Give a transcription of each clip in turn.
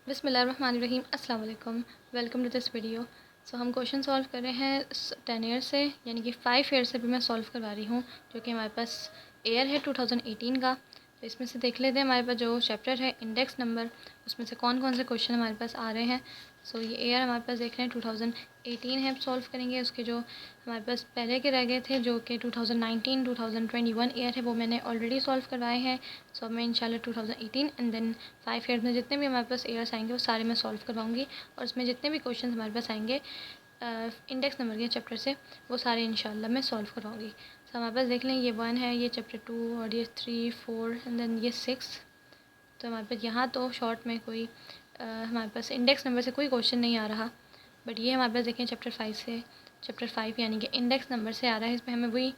बिस्मिल्लाहिर्रहमानिर्रहीम अस्सलाम वालेकुम। Welcome to this video. हम क्वेश्चन सॉल्व कर रहे हैं 10 ईयर से, यानी कि 5 ईयर से भी मैं सॉल्व करवा रही हूँ, जो कि हमारे पास ईयर है 2018 का। तो इसमें से देख लेते हैं हमारे पास जो चैप्टर है इंडेक्स नंबर, उसमें से कौन कौन से क्वेश्चन हमारे पास आ रहे हैं। ये ईयर हमारे पास देख रहे हैं 2018 है, सॉल्व करेंगे। उसके जो हमारे पास पहले के रह गए थे जो कि 2019 2021 ईयर है, वो मैंने ऑलरेडी सॉल्व करवाए हैं। अब मैं इंशाल्लाह 2018 एंड देन 5 ईयर में जितने भी हमारे पास ईयर्स आएंगे वो सारे मैं सॉल्व करवाऊंगी, और उसमें जितने भी क्वेश्चन हमारे पास आएंगे इंडेक्स नंबर के चैप्टर से, वो सारे इंशाल्लाह मैं सॉल्व करवाऊंगी। हमारे पास देख लें, ये 1 है, ये चैप्टर 2, और ये 3 4 एंड देन ये 6। तो हमारे पास यहाँ तो शॉर्ट में कोई हमारे पास इंडेक्स नंबर से कोई क्वेश्चन नहीं आ रहा, बट ये हमारे पास देखें चैप्टर 5 से, चैप्टर 5 यानी कि इंडेक्स नंबर से आ रहा है। इसमें हमें वही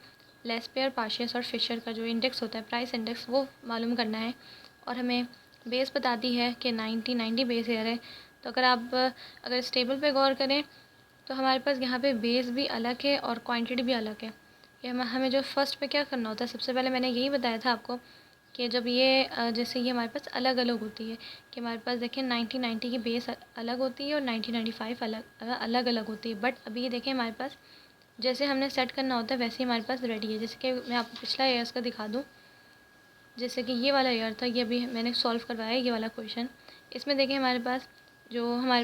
लेस पेयर, पार्शियस और फिशर का जो इंडेक्स होता है, प्राइस इंडेक्स, वो मालूम करना है। और हमें बेस बताती है कि 90 बेस ईयर है। तो अगर इस टेबल पे गौर करें तो हमारे पास यहाँ पे बेस भी अलग है और क्वांटिटी भी अलग है। कि हमें जो फर्स्ट पे क्या करना होता है, सबसे पहले मैंने यही बताया था आपको कि जब ये जैसे ये हमारे पास अलग अलग होती है, कि हमारे पास देखें 90 की बेस अलग होती है और 1995 अलग अलग होती है। बट अभी ये देखें हमारे पास जैसे हमने सेट करना होता है वैसे ही हमारे पास रेडी है। जैसे कि मैं आपको पिछला ईयर्स का दिखा दूँ, जैसे कि ये वाला ईयर था, ये अभी मैंने सॉल्व करवाया ये वाला क्वेश्चन। इसमें देखें हमारे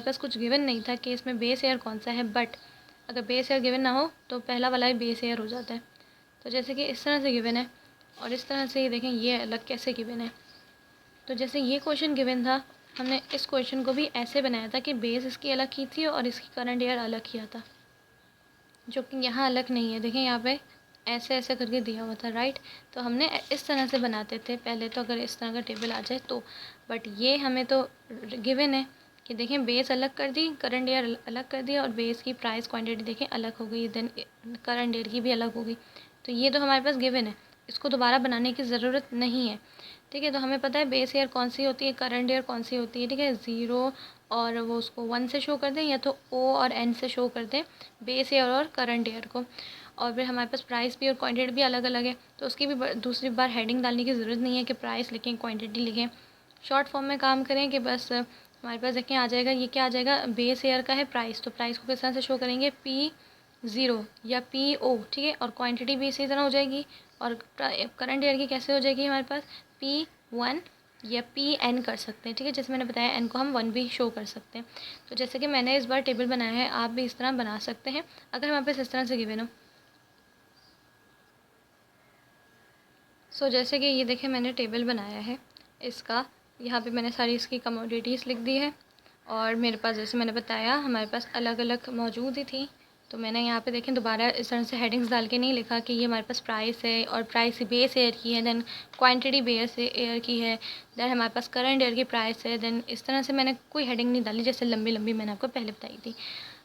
पास कुछ गिवन नहीं था कि इसमें बेस ईयर कौन सा है, बट अगर बेस ईयर गिवन ना हो तो पहला वाला ही बेस ईयर हो जाता है। तो जैसे कि इस तरह से गिवन है, और इस तरह से ये देखें ये अलग कैसे गिवन है। तो जैसे ये क्वेश्चन गिवन था, हमने इस क्वेश्चन को भी ऐसे बनाया था कि बेस इसकी अलग की थी और इसकी करंट ईयर अलग किया था, जो कि यहाँ अलग नहीं है। देखें यहाँ पे ऐसे ऐसे करके दिया हुआ था, राइट। तो हमने इस तरह से बनाते थे पहले, तो अगर इस तरह का टेबल आ जाए तो। बट ये हमें तो गिवन है कि देखें बेस अलग कर दी, करंट ईयर अलग कर दिया, और बेस की प्राइस क्वांटिटी देखें अलग हो गई, देन करंट ईयर की भी अलग हो गई। तो ये तो हमारे पास गिवन है, इसको दोबारा बनाने की ज़रूरत नहीं है। ठीक है, तो हमें पता है बेस ईयर कौन सी होती है, करंट ईयर कौन सी होती है। ठीक है, 0 और वो उसको 1 से शो कर दें, या तो O और N से शो कर दें बेस ईयर और करंट ईयर को। और फिर हमारे पास प्राइस भी और क्वांटिटी भी अलग अलग है, तो उसकी भी दूसरी बार हेडिंग डालने की ज़रूरत नहीं है कि प्राइस लिखें क्वांटिटी लिखें। शॉर्ट फॉर्म में काम करें कि बस हमारे पास देखें आ जाएगा, ये क्या आ जाएगा, बेस ईयर का है प्राइस, तो प्राइस को किस तरह से शो करेंगे, P0 या PO। ठीक है, और क्वांटिटी भी इसी तरह हो जाएगी, और करंट ईयर की कैसे हो जाएगी हमारे पास, P1 या PN कर सकते हैं। ठीक है, जैसे मैंने बताया N को हम 1 भी शो कर सकते हैं। तो जैसे कि मैंने इस बार टेबल बनाया है, आप भी इस तरह बना सकते हैं अगर हमारे पास इस तरह से गिवन हो। जैसे कि ये देखें मैंने टेबल बनाया है इसका, यहाँ पे मैंने सारी इसकी कमोडिटीज़ लिख दी है, और मेरे पास जैसे मैंने बताया हमारे पास अलग अलग मौजूद ही थी। तो मैंने यहाँ पे देखें दोबारा इस तरह से हेडिंग्स डाल के नहीं लिखा कि ये हमारे पास प्राइस है, और प्राइस बेस ईयर की है, देन क्वांटिटी बेस ईयर की है, देन हमारे पास करंट ईयर की प्राइस है, देन इस तरह से मैंने कोई हेडिंग नहीं डाली जैसे लंबी लंबी मैंने आपको पहले बताई थी।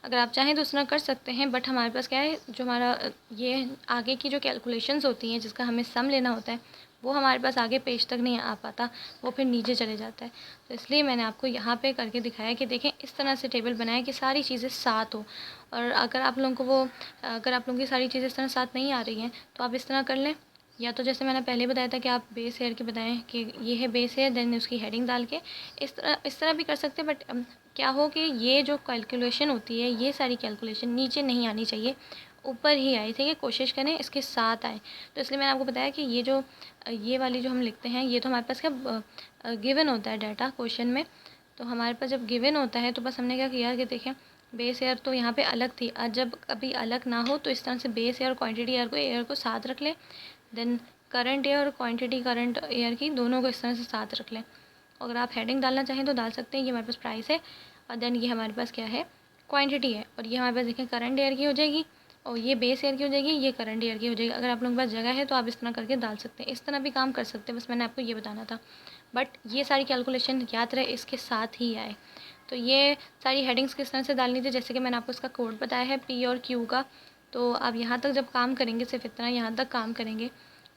अगर आप चाहें तो उस तरह कर सकते हैं, बट हमारे पास क्या है, जो हमारा ये आगे की जो कैलकुलेशंस होती हैं जिसका हमें सम लेना होता है, वो हमारे पास आगे पेज तक नहीं आ पाता, वो फिर नीचे चले जाता है। तो इसलिए मैंने आपको यहाँ पे करके दिखाया कि देखें इस तरह से टेबल बनाए कि सारी चीज़ें साथ हो। और अगर आप लोगों की सारी चीज़ें इस तरह साथ नहीं आ रही हैं तो आप इस तरह कर लें, या तो जैसे मैंने पहले बताया था कि आप बेस ईयर की बताएं कि ये है बेस ईयर, देन उसकी हेडिंग डाल के इस तरह भी कर सकते हैं। बट क्या हो कि ये जो कैलकुलेशन होती है, ये सारी कैलकुलेशन नीचे नहीं आनी चाहिए, ऊपर ही आए। ठीक है, कोशिश करें इसके साथ आए। तो इसलिए मैंने आपको बताया कि ये वाली जो हम लिखते हैं, ये तो हमारे पास क्या गिवन होता है डाटा क्वेश्चन में। तो हमारे पास जब गिवन होता है तो बस हमने क्या किया कि देखें बेस ईयर तो यहाँ पे अलग थी, और जब कभी अलग ना हो तो इस तरह से बेस ईयर और क्वांटिटी ईयर को साथ रख लें, देन करंट ईयर और क्वांटिटी करंट ईयर की दोनों को इस तरह से साथ रख लें। अगर आप हेडिंग डालना चाहें तो डाल सकते हैं, ये हमारे पास प्राइस है, और देन ये हमारे पास क्या है, क्वांटिटी है, और ये हमारे पास देखें करंट ईयर की हो जाएगी, और ये बेस ईयर की हो जाएगी, ये करंट ईयर की हो जाएगी। अगर आप लोगों के पास जगह है तो आप इस तरह करके डाल सकते हैं, इस तरह भी काम कर सकते हैं, बस मैंने आपको ये बताना था। बट ये सारी कैलकुलेशन याद रहे इसके साथ ही आए। तो ये सारी हेडिंग्स किस तरह से डालनी थी, जैसे कि मैंने आपको इसका कोड बताया है P और Q का। तो आप यहाँ तक जब काम करेंगे, सिर्फ इतना यहाँ तक काम करेंगे,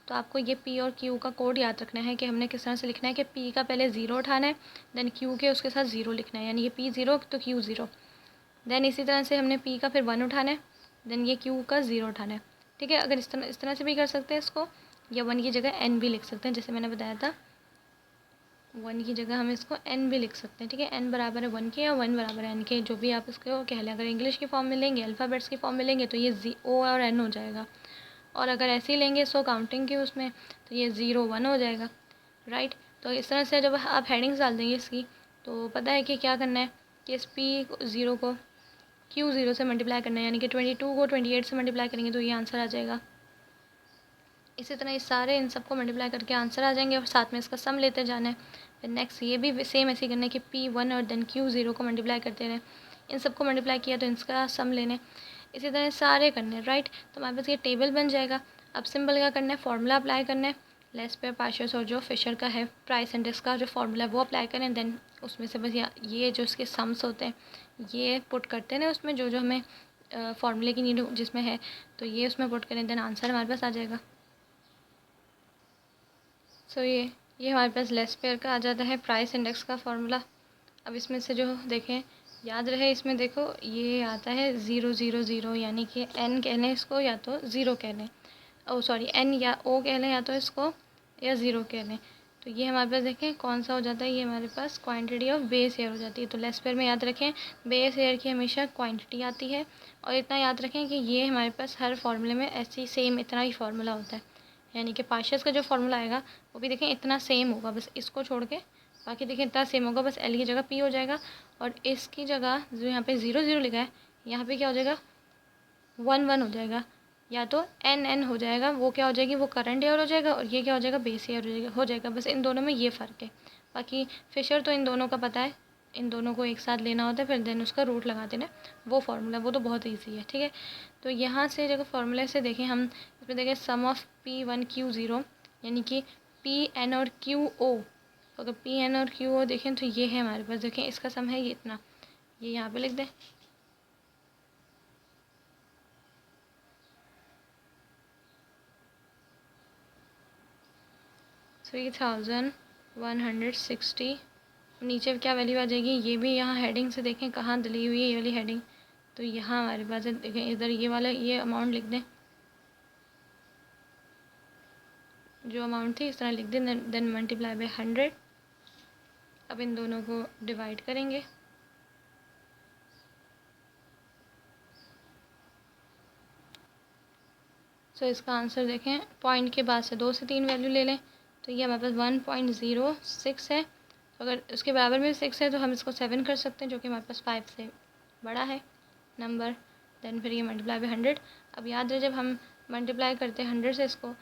तो आपको ये P और Q का कोड याद रखना है कि हमने किस तरह से लिखना है कि P का पहले 0 उठाना है, देन Q के उसके साथ 0 लिखना है, यानी ये P0 तो Q0। देन इसी तरह से हमने P का फिर 1 उठाना है, देन ये Q का 0 उठाना है। ठीक है, अगर इस तरह से भी कर सकते हैं इसको, या 1 की जगह N भी लिख सकते हैं जैसे मैंने बताया था। 1 की जगह हम इसको n भी लिख सकते हैं, ठीक है। n बराबर है 1 के या 1 बराबर है n के, जो भी आप इसको कह लें। अगर इंग्लिश की फॉर्म में लेंगे, अल्फ़ाबेट्स की फॉर्म में लेंगे तो ये O और n हो जाएगा, और अगर ऐसे ही लेंगे इसको काउंटिंग की उसमें तो ये 0 1 हो जाएगा, राइट। तो इस तरह से जब आप हेडिंग्स डाल देंगे इसकी, तो पता है कि क्या करना है कि इस P0 को Q0 से मल्टीप्लाई करना है, यानी कि 22 को 28 से मल्टीप्लाई करेंगे तो ये आंसर आ जाएगा। इसी तरह इस सारे इन सबको मल्टीप्लाई करके आंसर आ जाएंगे, और साथ में इसका सम लेते जाना है। फिर नेक्स्ट ये भी सेम ऐसे ही करना है कि P1 और देन Q0 को मल्टीप्लाई करते रहें। इन सबको मल्टीप्लाई किया तो इसका सम लेने, इसी तरह सारे करने, राइट। तो हमारे पास ये टेबल बन जाएगा। अब सिंपल क्या करना है, फार्मूला अप्लाई करना है, लेस पेयर पार्शियस, और जो फिशर का है प्राइस इंडेक्स का जो फार्मूला है वो अप्लाई करें। देन उसमें से बस ये जो इसके सम्स होते हैं ये पुट करते हैं ना उसमें, जो जो हमें फार्मूले की नीड जिसमें है, तो ये उसमें पुट करें, देन आंसर हमारे पास आ जाएगा। सो ये हमारे पास लेस पेयर का आ जाता है प्राइस इंडेक्स का फार्मूला। अब इसमें से जो देखें, याद रहे इसमें देखो ये आता है 0 0 0, यानी कि n कह लें इसको या तो 0 कह लें, ओ सॉरी n या o कह लें या तो इसको, या 0 कह लें। तो ये हमारे पास देखें कौन सा हो जाता है, ये हमारे पास क्वांटिटी ऑफ बेस एयर हो जाती है। तो लेस पेयर में याद रखें बेस एयर की हमेशा क्वांटिटी आती है, और इतना याद रखें कि ये हमारे पास हर फार्मूले में ऐसी सेम इतना ही फार्मूला होता है, यानी कि पार्शियस का जो फार्मूला आएगा वो भी देखें इतना सेम होगा, बस इसको छोड़ के बाकी देखें इतना सेम होगा, बस एल की जगह पी हो जाएगा, और इसकी जगह जो यहाँ पे 0 0 लिखा है यहाँ पे क्या हो जाएगा 1 1 हो जाएगा, या तो n हो जाएगा, वो क्या हो जाएगी वो करंट एयर हो जाएगा, और ये क्या हो जाएगा बेस एयर हो जाएगा। बस इन दोनों में ये फ़र्क है, बाकी फिशर तो इन दोनों का पता है, इन दोनों को एक साथ लेना होता है, फिर देन उसका रूट लगा देना, वो फार्मूला वो तो बहुत ईजी है, ठीक है। तो यहाँ से जगह फार्मूले से देखें हम, इसमें देखें सम ऑफ P1 Q0 यानी कि Pn और QO, अगर Pn और QO देखें तो ये है हमारे पास, देखें इसका सम है ये इतना, ये यहाँ पे लिख दें। तो ये 1160, नीचे क्या वैल्यू आ जाएगी, ये भी यहाँ हेडिंग से देखें कहाँ डली हुई है ये वाली हेडिंग, तो यहाँ हमारे पास है, देखें इधर ये वाला ये अमाउंट लिख दें, जो अमाउंट थी इस तरह लिख दें, देन मल्टीप्लाई बाय 100। अब इन दोनों को डिवाइड करेंगे, सो इसका आंसर देखें पॉइंट के बाद से 2 से 3 वैल्यू ले लें, तो ये हमारे पास 1.06 है। तो अगर उसके बराबर में 6 है तो हम इसको 7 कर सकते हैं, जो कि हमारे पास 5 से बड़ा है नंबर। देन फिर ये मल्टीप्लाई बाय 100। अब याद रहे जब हम मल्टीप्लाई करते हैं 100 से इसको,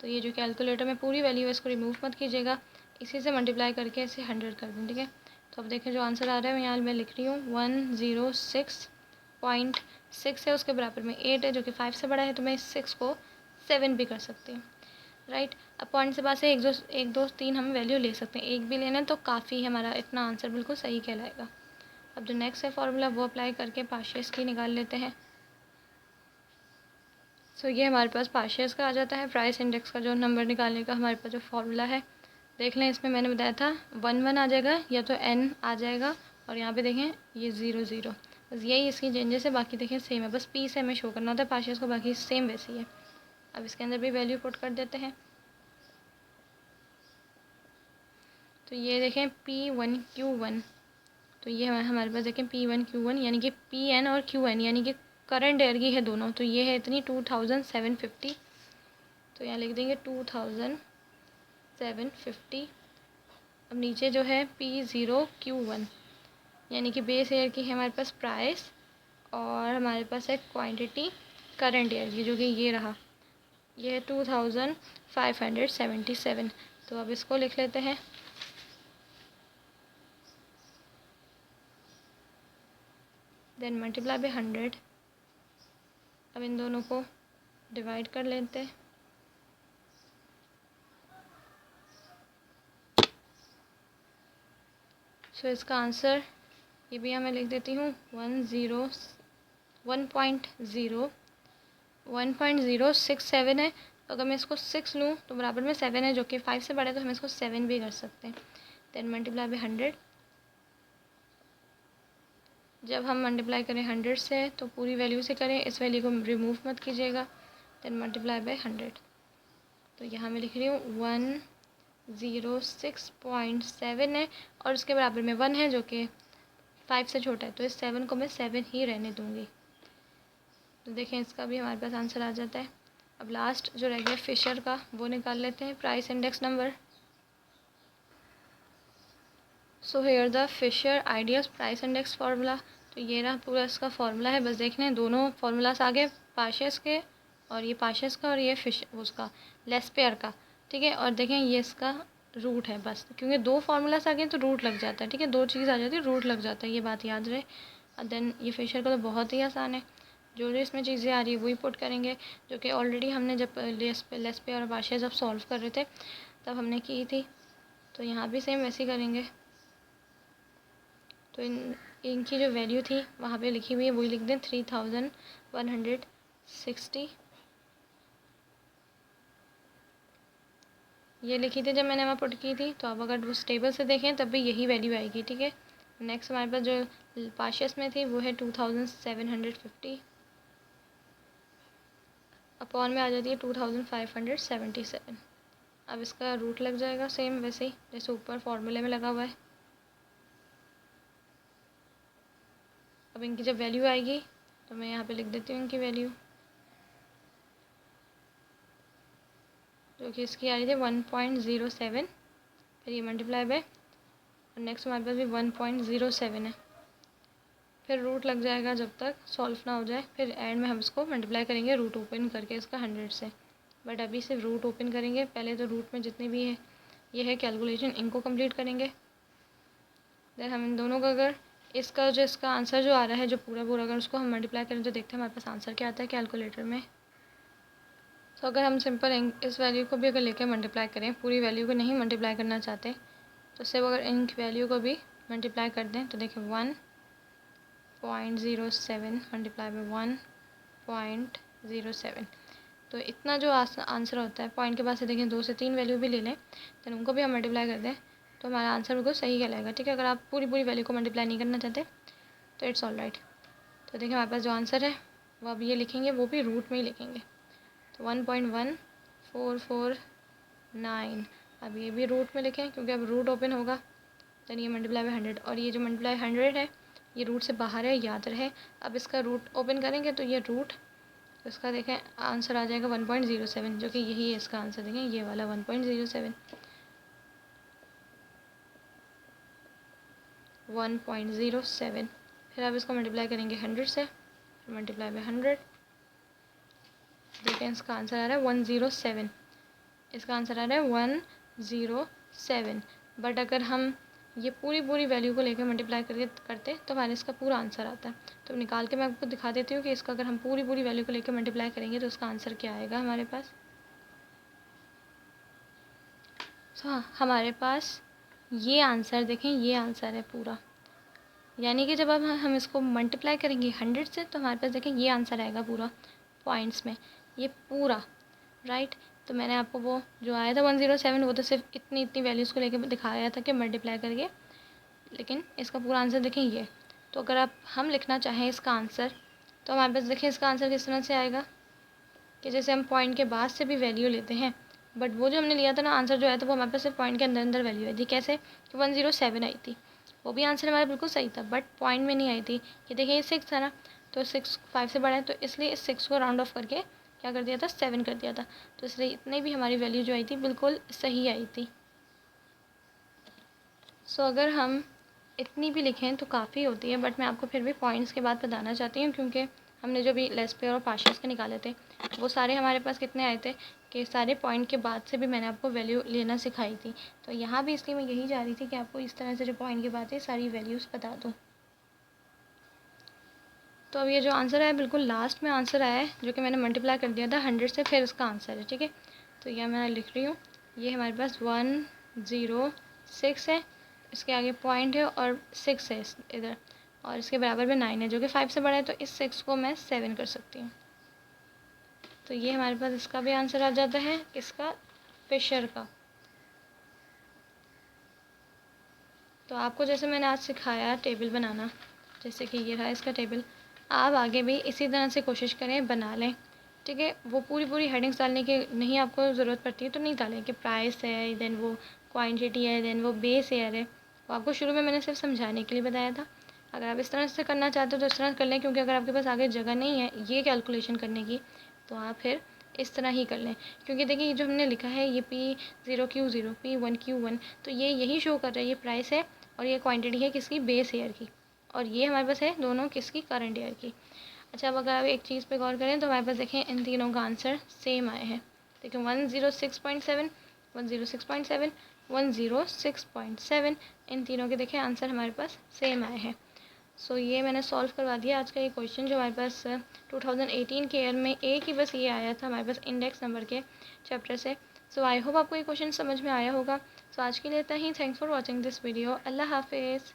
तो ये जो कैलकुलेटर में पूरी वैल्यू है इसको रिमूव मत कीजिएगा, इसी से मल्टीप्लाई करके इसे 100 कर दें, ठीक है। तो अब देखें जो आंसर आ रहा है यहाँ मैं लिख रही हूँ 106.6 है, उसके बराबर में 8 है जो कि 5 से बड़ा है, तो मैं इस 6 को 7 भी कर सकती हूँ, राइट। अब पॉइंट से पास से 1 2 3 हम वैल्यू ले सकते हैं, एक भी लेना तो काफ़ी है, हमारा इतना आंसर बिल्कुल सही कहलाएगा। अब जो नेक्स्ट है फार्मूला वो अप्लाई करके पार्शियस की निकाल लेते हैं। सो ये हमारे पास पार्शियस का आ जाता है, प्राइस इंडेक्स का जो नंबर निकालने का हमारे पास जो फार्मूला है, देख लें इसमें मैंने बताया था 1 1 आ जाएगा या तो n आ जाएगा, और यहाँ पे देखें ये 0 0, बस यही इसकी चेंजेस है, बाकी देखें सेम है, बस p से हमें शो करना होता है पार्शियस को, बाकी सेम वैसे ही है। अब इसके अंदर भी वैल्यू पुट कर देते हैं, तो ये देखें P1 Q1, तो ये हमारे पास देखें P1 Q1 यानी कि Pn और Qn यानी कि करंट एयर की है दोनों, तो ये है इतनी 2750, तो यहाँ लिख देंगे 2750। अब नीचे जो है P0 Q1 यानी कि बेस एयर की है हमारे पास प्राइस, और हमारे पास है क्वांटिटी करंट एयर की, जो कि ये रहा, ये है 2577। तो अब इसको लिख लेते हैं, देन मल्टीप्लाई बाय 100। अब इन दोनों को डिवाइड कर लेते हैं, सो इसका आंसर ये भी मैं लिख देती हूँ 1.067 है। अगर मैं इसको 6 लूँ तो बराबर में 7 है जो कि 5 से बड़ा है, तो हम इसको 7 भी कर सकते हैं। देन मल्टीप्लाई बाय 100, जब हम मल्टीप्लाई करें 100 से तो पूरी वैल्यू से करें, इस वैल्यू को रिमूव मत कीजिएगा, देन मल्टीप्लाई बाय 100। तो यहाँ मैं लिख रही हूँ 06.7 है और उसके बराबर में 1 है जो कि 5 से छोटा है, तो इस 7 को मैं 7 ही रहने दूँगी। तो देखें इसका भी हमारे पास आंसर आ जाता है। अब लास्ट जो रह गया फिशर का, वो निकाल लेते हैं, price index number. So here the Fisher ideal price index formula. तो ये रहा पूरा इसका फार्मूला है, बस देखना है दोनों फार्मूलास आ गए, पाशेस के और ये पाशेस का और ये फिश उसका लेस्पेयर का, ठीक है। और देखें ये इसका रूट है, बस क्योंकि दो फार्मूलास आ गए तो रूट लग जाता है, ठीक है, दो चीज़ आ जाती है रूट लग जाता है, ये बात याद रहे। और देन ये फिशर का तो बहुत ही आसान है, जो जो इसमें चीज़ें आ रही है वही पुट करेंगे, जो कि ऑलरेडी हमने जब लेस्पेयर और पाशे जब सॉल्व कर रहे थे तब हमने की थी। तो यहाँ भी सेम वैसे ही करेंगे। तो इनकी जो वैल्यू थी वहाँ पे लिखी हुई है वही लिख दें, 3160 ये लिखी थी जब मैंने वहाँ पुट की थी। तो अब अगर उस टेबल से देखें तब भी यही वैल्यू आएगी, ठीक है। नेक्स्ट हमारे पास जो पाशियस में थी वो है 2750, अपॉन में आ जाती है 2577। अब इसका रूट लग जाएगा सेम वैसे ही जैसे ऊपर फॉर्मूले में लगा हुआ है। अब इनकी जब वैल्यू आएगी तो मैं यहाँ पे लिख देती हूँ इनकी वैल्यू, जो कि इसकी आ रही थी 1.07, फिर ये मल्टीप्लाई बाय और नेक्स्ट हमारे पास भी 1.07 है। फिर रूट लग जाएगा जब तक सॉल्व ना हो जाए, फिर एंड में हम इसको मल्टीप्लाई करेंगे रूट ओपन करके इसका 100 से। बट अभी सिर्फ रूट ओपन करेंगे, पहले तो रूट में जितनी भी है ये है कैलकुलेशन इनको कंप्लीट करेंगे। देन हम इन दोनों का अगर इसका आंसर जो आ रहा है जो पूरा अगर उसको हम मल्टीप्लाई करें तो देखते हैं हमारे पास आंसर क्या आता है कैलकुलेटर में। तो अगर हम सिंपल इस वैल्यू को भी अगर लेकर मल्टीप्लाई करें, पूरी वैल्यू को नहीं मल्टीप्लाई करना चाहते तो सिर्फ अगर इन वैल्यू को भी मल्टीप्लाई कर दें तो देखिए 1.07 मल्टीप्लाई बाय 1.07, तो इतना जो आंसर होता है पॉइंट के बाद से देखें 2 से 3 वैल्यू भी ले लें तो उनको भी हम मल्टीप्लाई कर दें तो हमारा आंसर बिल्कुल सही कहलाएगा, ठीक है। अगर आप पूरी वैल्यू को मल्टीप्लाई नहीं करना चाहते तो इट्स ऑल राइट। तो देखिए हमारे पास जो आंसर है वो अब ये लिखेंगे, वो भी रूट में ही लिखेंगे। तो 1.1449, अब ये भी रूट में लिखें क्योंकि अब रूट ओपन होगा। देन ये मल्टीप्लाई बाय 100 और ये जो मल्टीप्लाई 100 है ये रूट से बाहर है, याद रहे। अब इसका रूट ओपन करेंगे तो ये रूट इसका देखें आंसर आ जाएगा 1.07, जो कि यही है इसका आंसर, देखें ये वाला 1.07 1.07। फिर अब इसको मल्टीप्लाई करेंगे 100 से, फिर मल्टीप्लाई बाय 100, देखें इसका आंसर आ रहा है 107, इसका आंसर आ रहा है 107। बट अगर हम ये पूरी वैल्यू को लेकर मल्टीप्लाई करते तो हमारे इसका पूरा आंसर आता है। तो निकाल के मैं आपको दिखा देती हूँ कि इसका अगर हम पूरी वैल्यू को लेकर मल्टीप्लाई करेंगे तो उसका आंसर क्या आएगा हमारे पास। हाँ, हमारे पास ये आंसर देखें, ये आंसर है पूरा, यानी कि जब अब हम इसको मल्टीप्लाई करेंगे 100 से तो हमारे पास देखें ये आंसर आएगा पूरा पॉइंट्स में, ये पूरा राइट। तो मैंने आपको वो जो आया था 107 वो तो सिर्फ इतनी वैल्यूज़ को लेकर दिखाया था कि मल्टीप्लाई करके, लेकिन इसका पूरा आंसर देखें ये। तो अगर हम लिखना चाहें इसका आंसर तो हमारे पास देखें इसका आंसर किस तरह से आएगा कि जैसे हम पॉइंट के बाद से भी वैल्यू लेते हैं, बट वो जो हमने लिया था ना आंसर जो आया था वो हमारे पास सिर्फ पॉइंट के अंदर वैल्यू आई थी। कैसे कि 107 आई थी, वो भी आंसर हमारा बिल्कुल सही था बट पॉइंट में नहीं आई थी। ये देखिए ये 6 था ना, तो 6 5 से बड़ा है तो इसलिए इस 6 को राउंड ऑफ करके क्या कर दिया था 7 कर दिया था, तो इसलिए इतनी भी हमारी वैल्यू जो आई थी बिल्कुल सही आई थी। सो अगर हम इतनी भी लिखें तो काफ़ी होती है, बट मैं आपको फिर भी पॉइंट्स के बाद बताना चाहती हूँ क्योंकि हमने जो भी लेस्पेयर और पाशियस के निकाले थे वो सारे हमारे पास कितने आए थे कि सारे पॉइंट के बाद से भी मैंने आपको वैल्यू लेना सिखाई थी। तो यहाँ भी इसलिए मैं यही जा रही थी कि आपको इस तरह से जो पॉइंट की बात है सारी वैल्यूज़ बता दूँ। तो अब ये जो आंसर है बिल्कुल लास्ट में आंसर आया है जो कि मैंने मल्टीप्लाई कर दिया था 100 से, फिर इसका आंसर है, ठीक है। तो यह मैं लिख रही हूँ, ये हमारे पास 106 है, इसके आगे पॉइंट है और 6 है इधर, और इसके बराबर में 9 है जो कि 5 से बड़ा है, तो इस 6 को मैं 7 कर सकती हूँ। तो ये हमारे पास इसका भी आंसर आ जाता है, किसका, फिशर का। तो आपको जैसे मैंने आज सिखाया टेबल बनाना, जैसे कि ये रहा इसका टेबल, आप आगे भी इसी तरह से कोशिश करें बना लें, ठीक है। वो पूरी हेडिंग्स डालने की नहीं आपको ज़रूरत पड़ती है तो नहीं डालें कि प्राइस है, देन वो क्वांटिटी है, देन वो बेस एयर है। वो आपको शुरू में मैंने सिर्फ समझाने के लिए बताया था। अगर आप इस तरह से करना चाहते हो तो इस तरह कर लें, क्योंकि अगर आपके पास आगे जगह नहीं है ये कैलकुलेशन करने की तो आप फिर इस तरह ही कर लें। क्योंकि देखिए जो हमने लिखा है ये P0Q0 P1Q1, तो ये यही शो कर रहा है, ये प्राइस है और ये क्वांटिटी है किसकी, बेस ईयर की, और ये हमारे पास है दोनों किसकी, करंट ईयर की। अच्छा, अब अगर आप एक चीज़ पे गौर करें तो हमारे पास देखें इन तीनों का आंसर सेम आए हैं। देखिए 106.7, 106.7, 106.7, इन तीनों के देखें आंसर हमारे पास सेम आए हैं। सो ये मैंने सॉल्व करवा दिया आज का ये क्वेश्चन जो हमारे पास 2018 के ईयर में एक ही बस ये आया था हमारे पास इंडेक्स नंबर के चैप्टर से। सो आई होप आपको ये क्वेश्चन समझ में आया होगा। सो आज के लिए इतना ही। Thanks for watching this video. अल्लाह हाफिज़।